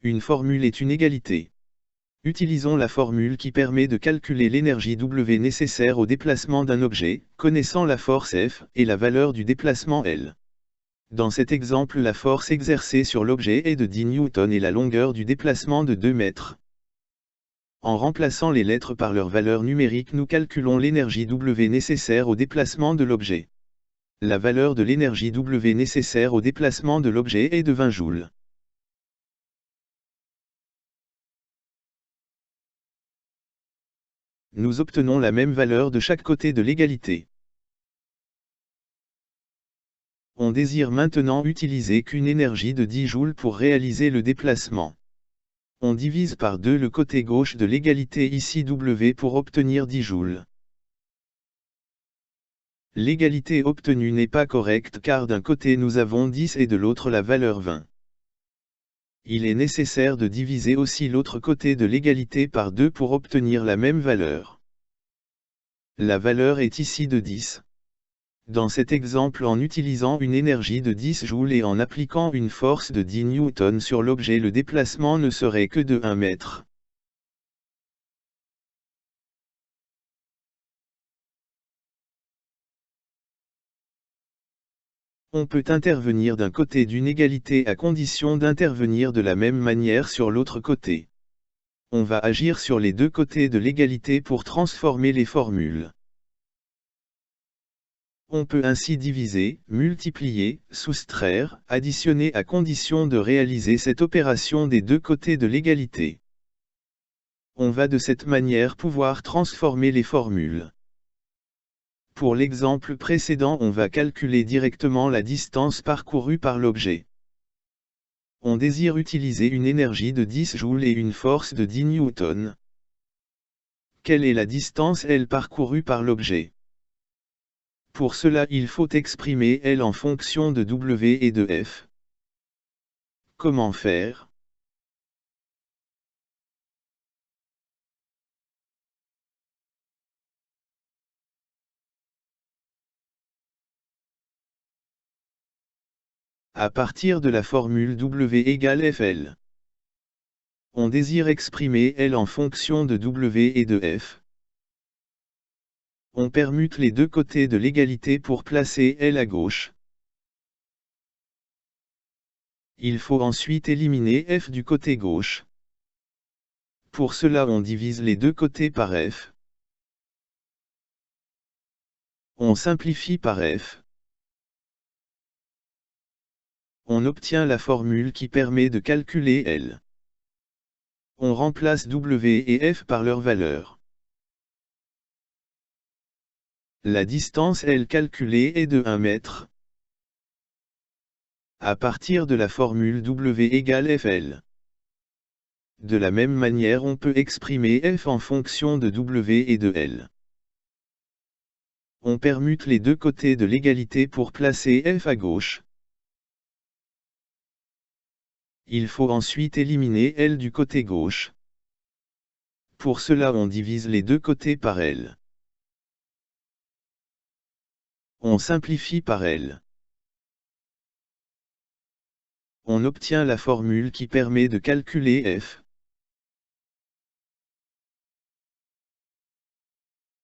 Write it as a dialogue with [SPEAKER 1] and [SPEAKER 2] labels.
[SPEAKER 1] Une formule est une égalité. Utilisons la formule qui permet de calculer l'énergie W nécessaire au déplacement d'un objet, connaissant la force F et la valeur du déplacement L. Dans cet exemple, la force exercée sur l'objet est de 10 newtons et la longueur du déplacement de 2 mètres. En remplaçant les lettres par leur valeur numérique, nous calculons l'énergie W nécessaire au déplacement de l'objet. La valeur de l'énergie W nécessaire au déplacement de l'objet est de 20 joules. Nous obtenons la même valeur de chaque côté de l'égalité. On désire maintenant utiliser qu'une énergie de 10 joules pour réaliser le déplacement. On divise par 2 le côté gauche de l'égalité, ici W, pour obtenir 10 joules. L'égalité obtenue n'est pas correcte car d'un côté nous avons 10 et de l'autre la valeur 20. Il est nécessaire de diviser aussi l'autre côté de l'égalité par 2 pour obtenir la même valeur. La valeur est ici de 10. Dans cet exemple, en utilisant une énergie de 10 joules et en appliquant une force de 10 newtons sur l'objet, le déplacement ne serait que de 1 mètre. On peut intervenir d'un côté d'une égalité à condition d'intervenir de la même manière sur l'autre côté. On va agir sur les deux côtés de l'égalité pour transformer les formules. On peut ainsi diviser, multiplier, soustraire, additionner à condition de réaliser cette opération des deux côtés de l'égalité. On va de cette manière pouvoir transformer les formules. Pour l'exemple précédent, on va calculer directement la distance parcourue par l'objet. On désire utiliser une énergie de 10 joules et une force de 10 newtons. Quelle est la distance L parcourue par l'objet? Pour cela, il faut exprimer L en fonction de W et de F. Comment faire? À partir de la formule W égale FL. On désire exprimer L en fonction de W et de F. On permute les deux côtés de l'égalité pour placer L à gauche. Il faut ensuite éliminer F du côté gauche. Pour cela, on divise les deux côtés par F. On simplifie par F. On obtient la formule qui permet de calculer L. On remplace W et F par leur valeur. La distance L calculée est de 1 mètre. À partir de la formule W égale FL. De la même manière, on peut exprimer F en fonction de W et de L. On permute les deux côtés de l'égalité pour placer F à gauche. Il faut ensuite éliminer L du côté gauche. Pour cela, on divise les deux côtés par L. On simplifie par L. On obtient la formule qui permet de calculer F.